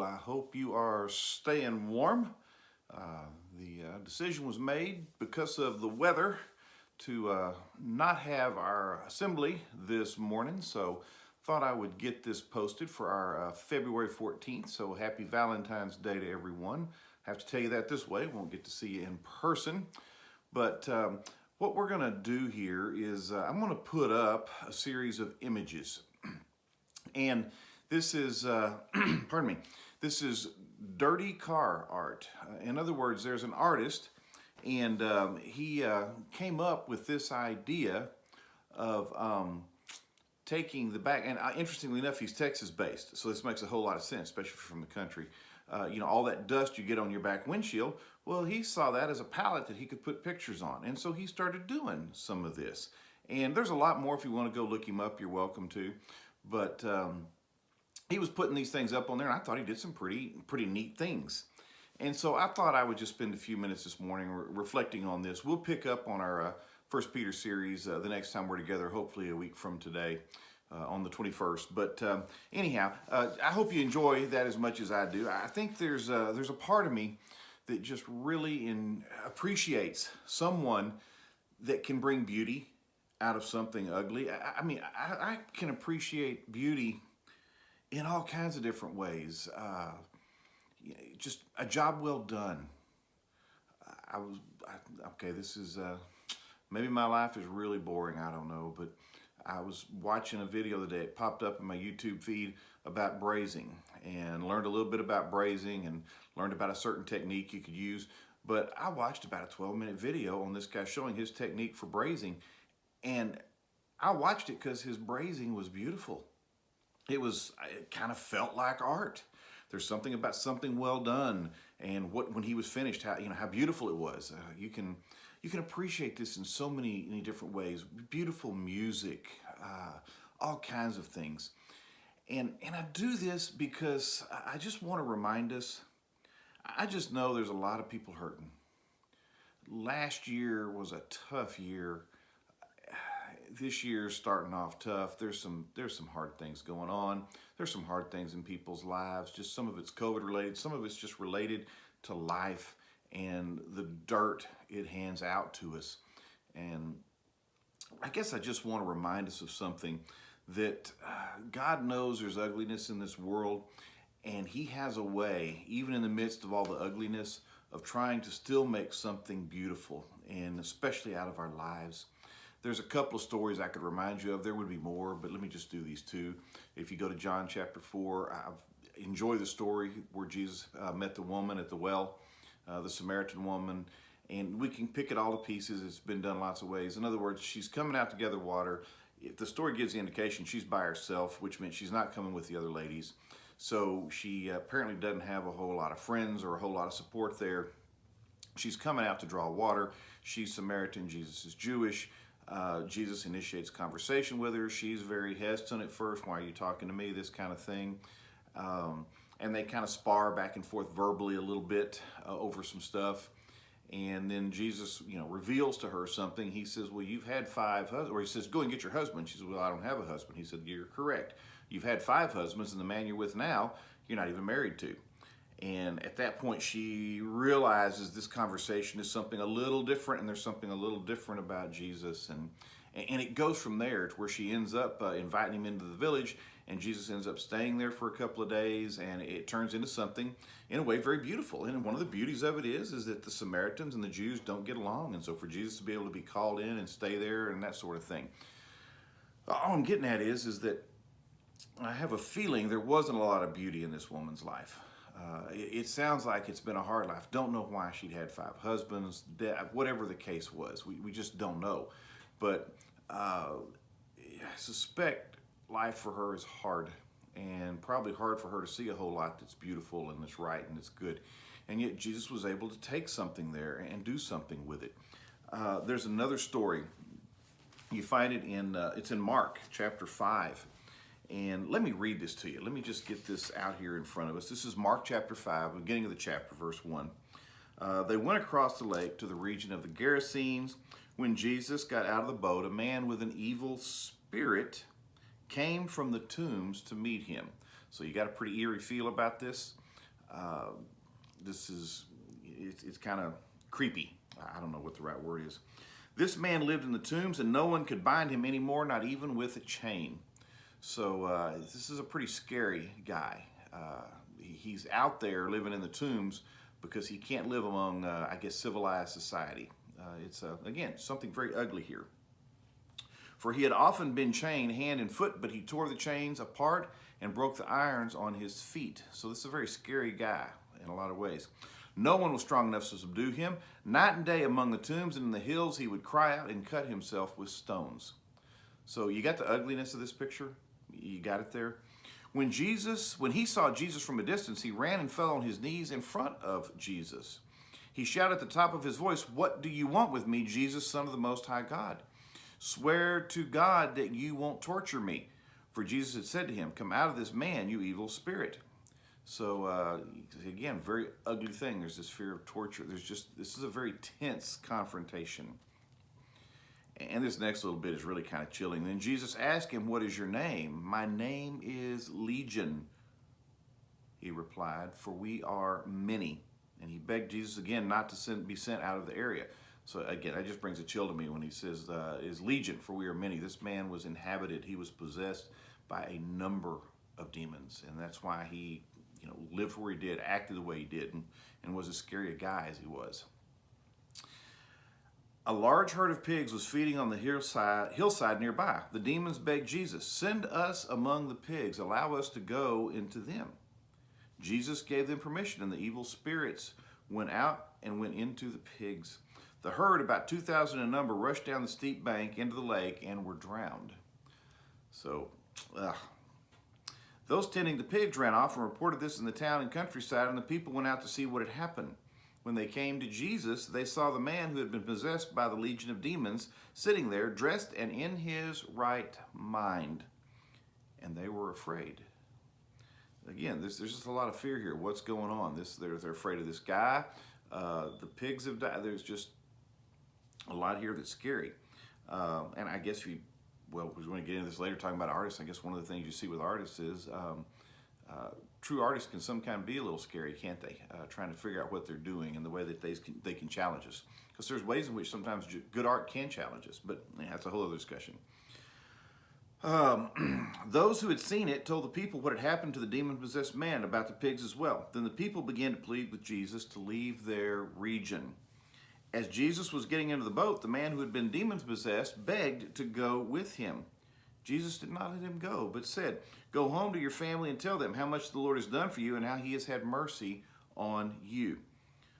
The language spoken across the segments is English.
I hope you are staying warm. The decision was made because of the weather to not have our assembly this morning, so thought I would get this posted for our February 14th. So happy Valentine's Day to everyone. I have to tell you that this way, won't get to see you in person. But what we're going to do here is I'm going to put up a series of images. And this is, pardon me, this is dirty car art. In other words, there's an artist, and he came up with this idea of taking the back, and interestingly enough, he's Texas-based, so this makes a whole lot of sense, especially from the country. You know, all that dust you get on your back windshield, well, he saw that as a palette that he could put pictures on, and so he started doing some of this. And there's a lot more. If you want to go look him up, you're welcome to. But he was putting these things up on there, and I thought he did some pretty neat things. And so I thought I would just spend a few minutes this morning reflecting on this. We'll pick up on our 1 Peter series the next time we're together, hopefully a week from today on the 21st. But anyhow, I hope you enjoy that as much as I do. I think there's a part of me that just really appreciates someone that can bring beauty out of something ugly. I mean, I can appreciate beauty in all kinds of different ways. Just a job well done. Okay, this is, maybe my life is really boring, I don't know, but I was watching a video the other day. It popped up in my YouTube feed about brazing, and learned a little bit about brazing and learned about a certain technique you could use. But I watched about a 12-minute video on this guy showing his technique for brazing, and I watched it because his brazing was beautiful. It kind of felt like art. There's something about something well done, and when he was finished, how beautiful it was. You can appreciate this in so many different ways. Beautiful music, all kinds of things. And I do this because I just want to remind us. I just know there's a lot of people hurting. Last year was a tough year. This year's starting off tough. There's some hard things going on. There's some hard things in people's lives. Just some of it's COVID related. Some of it's just related to life and the dirt it hands out to us. And I guess I just want to remind us of something that God knows there's ugliness in this world, and He has a way, even in the midst of all the ugliness, of trying to still make something beautiful, and especially out of our lives. There's a couple of stories I could remind you of. There would be more, but let me just do these two. If you go to John chapter 4, I enjoy the story where Jesus met the woman at the well, the Samaritan woman, and we can pick it all to pieces. It's been done lots of ways. In other words, she's coming out to gather water. If the story gives the indication she's by herself, which means she's not coming with the other ladies. So she apparently doesn't have a whole lot of friends or a whole lot of support there. She's coming out to draw water. She's Samaritan, Jesus is Jewish. Jesus initiates conversation with her. She's very hesitant at first. Why are you talking to me? This kind of thing. And they kind of spar back and forth verbally a little bit over some stuff. And then Jesus, reveals to her something. He says, well, you've had 5 husbands. Or he says, go and get your husband. She says, well, I don't have a husband. He said, you're correct. You've had 5 husbands, and the man you're with now, you're not even married to. And at that point, she realizes this conversation is something a little different, and there's something a little different about Jesus. And it goes from there to where she ends up inviting him into the village, and Jesus ends up staying there for a couple of days, and it turns into something, in a way, very beautiful. And one of the beauties of it is that the Samaritans and the Jews don't get along, and so for Jesus to be able to be called in and stay there and that sort of thing. All I'm getting at is that I have a feeling there wasn't a lot of beauty in this woman's life. It sounds like it's been a hard life. Don't know why she'd had 5 husbands, whatever the case was. We just don't know. But I suspect life for her is hard, and probably hard for her to see a whole lot that's beautiful and that's right and that's good. And yet Jesus was able to take something there and do something with it. There's another story. You find it it's in Mark chapter 5. And let me read this to you. Let me just get this out here in front of us. This is Mark chapter 5, beginning of the chapter, verse 1. They went across the lake to the region of the Gerasenes. When Jesus got out of the boat, a man with an evil spirit came from the tombs to meet him. So you got a pretty eerie feel about this. Uh, it's kind of creepy. I don't know what the right word is. This man lived in the tombs, and no one could bind him anymore, not even with a chain. So this is a pretty scary guy. He's out there living in the tombs because he can't live among, I guess, civilized society. It's, again, something very ugly here. For he had often been chained hand and foot, but he tore the chains apart and broke the irons on his feet. So this is a very scary guy in a lot of ways. No one was strong enough to subdue him. Night and day among the tombs and in the hills, he would cry out and cut himself with stones. So you got the ugliness of this picture? You got it there? When he saw Jesus from a distance, he ran and fell on his knees in front of Jesus. He shouted at the top of his voice, "What do you want with me, Jesus, Son of the Most High God? Swear to God that you won't torture me." For Jesus had said to him, "Come out of this man, you evil spirit." So again, very ugly thing. There's this fear of torture. This is a very tense confrontation. And this next little bit is really kind of chilling. Then Jesus asked him, "What is your name?" "My name is Legion," he replied, "for we are many." And he begged Jesus again not to be sent out of the area. So again, that just brings a chill to me when he says, is Legion, for we are many. This man was inhabited. He was possessed by a number of demons. And that's why he lived where he did, acted the way he did, and was as scary a guy as he was. A large herd of pigs was feeding on the hillside nearby. The demons begged Jesus, "Send us among the pigs. Allow us to go into them." Jesus gave them permission, and the evil spirits went out and went into the pigs. The herd, about 2,000 in number, rushed down the steep bank into the lake and were drowned. So, those tending the pigs ran off and reported this in the town and countryside, and the people went out to see what had happened. When they came to Jesus, they saw the man who had been possessed by the legion of demons sitting there, dressed and in his right mind, and they were afraid. Again, there's just a lot of fear here. What's going on? They're afraid of this guy. The pigs have died. There's just a lot here that's scary. And I guess we're going to get into this later talking about artists. I guess one of the things you see with artists is true artists can sometimes be a little scary, can't they? Trying to figure out what they're doing and the way that they can challenge us. Because there's ways in which sometimes good art can challenge us, but that's a whole other discussion. Those who had seen it told the people what had happened to the demon-possessed man, about the pigs as well. Then the people began to plead with Jesus to leave their region. As Jesus was getting into the boat, the man who had been demon-possessed begged to go with him. Jesus did not let him go, but said, "Go home to your family and tell them how much the Lord has done for you and how he has had mercy on you."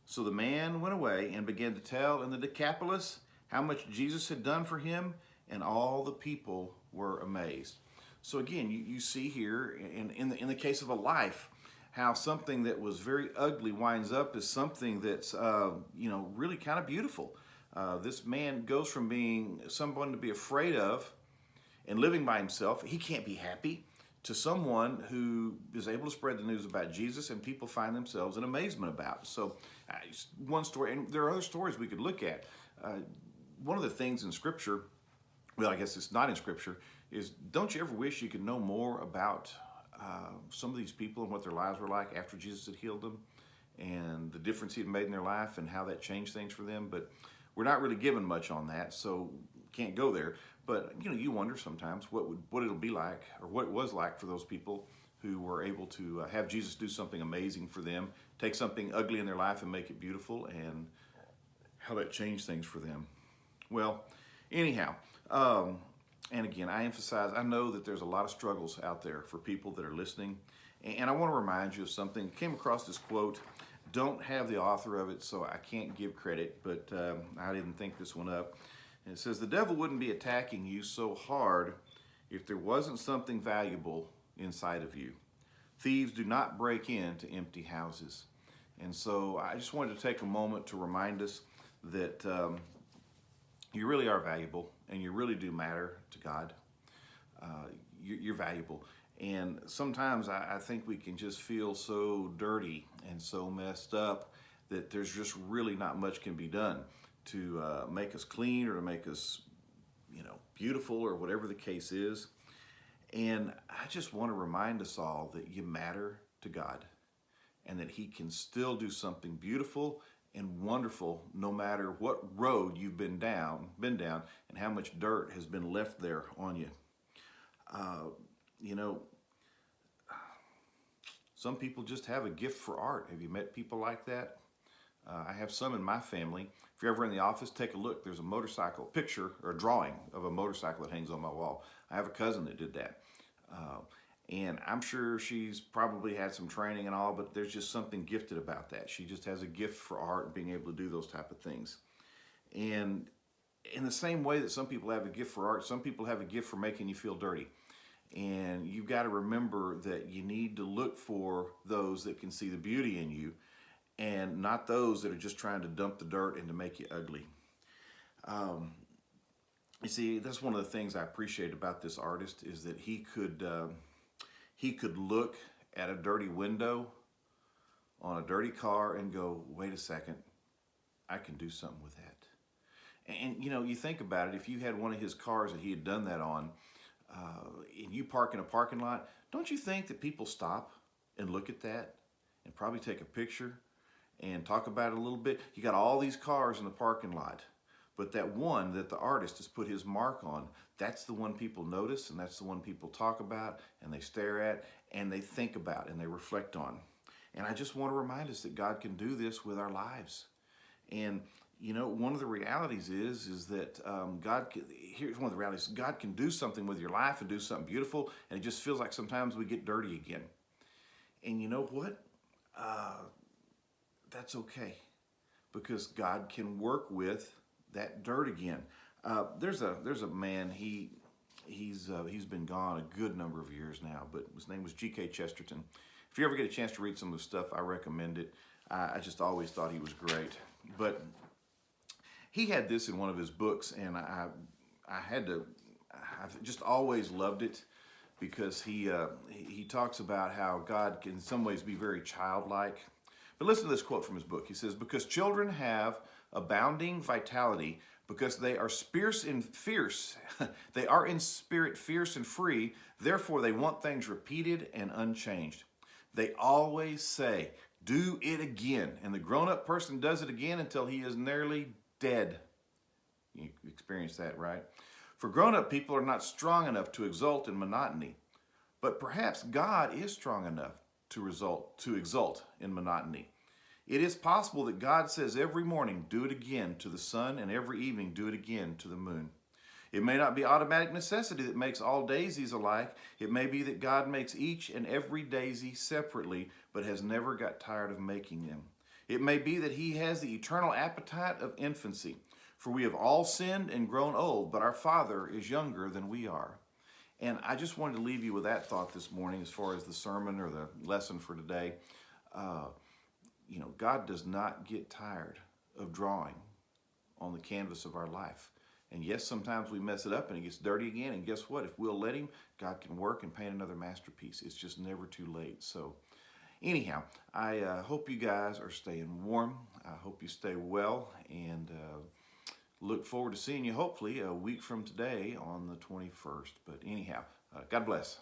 So the man went away and began to tell in the Decapolis how much Jesus had done for him, and all the people were amazed. So again, you see here in the case of a life, how something that was very ugly winds up as something that's really kind of beautiful. This man goes from being someone to be afraid of and living by himself, he can't be happy, to someone who is able to spread the news about Jesus and people find themselves in amazement about. So one story, and there are other stories we could look at. One of the things in Scripture, well, I guess it's not in Scripture, is don't you ever wish you could know more about some of these people and what their lives were like after Jesus had healed them and the difference he had made in their life and how that changed things for them? But we're not really given much on that, so can't go there. But you wonder sometimes what it'll be like, or what it was like for those people who were able to have Jesus do something amazing for them, take something ugly in their life and make it beautiful, and how that changed things for them. Well, anyhow, and again, I know that there's a lot of struggles out there for people that are listening, and I want to remind you of something. I came across this quote. Don't have the author of it, so I can't give credit, but I didn't think this one up. And it says, "The devil wouldn't be attacking you so hard if there wasn't something valuable inside of you. Thieves do not break into empty houses." And so I just wanted to take a moment to remind us that you really are valuable, and you really do matter to God. You're valuable. And sometimes I think we can just feel so dirty and so messed up that there's just really not much can be done to make us clean or to make us, beautiful or whatever the case is. And I just want to remind us all that you matter to God. and that he can still do something beautiful and wonderful no matter what road you've been down, and how much dirt has been left there on you. You know, some people just have a gift for art. Have you met people like that? I have some in my family. If you're ever in the office, take a look. There's a motorcycle picture or a drawing of a motorcycle that hangs on my wall. I have a cousin that did that. And I'm sure she's probably had some training and all, but there's just something gifted about that. She just has a gift for art and being able to do those type of things. And in the same way that some people have a gift for art, some people have a gift for making you feel dirty. And you've got to remember that you need to look for those that can see the beauty in you and not those that are just trying to dump the dirt and to make you ugly. You see, that's one of the things I appreciate about this artist is that he could look at a dirty window on a dirty car and go, wait a second, I can do something with that. And you know, you think about it, if you had one of his cars that he had done that on, and you park in a parking lot, don't you think that people stop and look at that and probably take a picture and talk about it a little bit? You got all these cars in the parking lot, but that one that the artist has put his mark on, that's the one people notice, and that's the one people talk about and they stare at and they think about and they reflect on. And I just want to remind us that God can do this with our lives. And you know, one of the realities is that here's one of the realities: God can do something with your life and do something beautiful, and it just feels like sometimes we get dirty again. And you know what? That's okay, because God can work with that dirt again. There's a man. He's been gone a good number of years now, but his name was G.K. Chesterton. If you ever get a chance to read some of his stuff, I recommend it. I just always thought he was great. But he had this in one of his books, and I've just always loved it, because he talks about how God can in some ways be very childlike. But listen to this quote from his book. He says, "Because children have abounding vitality, because they are fierce, they are in spirit fierce and free, therefore they want things repeated and unchanged. They always say, 'Do it again,' and the grown-up person does it again until he is nearly dead." You experience that, right? For grown-up people are not strong enough to exult in monotony, but perhaps God is strong enough to exult in monotony. It is possible that God says every morning, "Do it again" to the sun, and every evening, "Do it again" to the moon. It may not be automatic necessity that makes all daisies alike. It may be that God makes each and every daisy separately, but has never got tired of making them. It may be that he has the eternal appetite of infancy. For we have all sinned and grown old, but our Father is younger than we are. And I just wanted to leave you with that thought this morning as far as the sermon or the lesson for today. You know, God does not get tired of drawing on the canvas of our life. And yes, sometimes we mess it up and it gets dirty again. And guess what? If we'll let him, God can work and paint another masterpiece. It's just never too late. So anyhow, I hope you guys are staying warm. I hope you stay well, and look forward to seeing you hopefully a week from today on the 21st. But anyhow, God bless.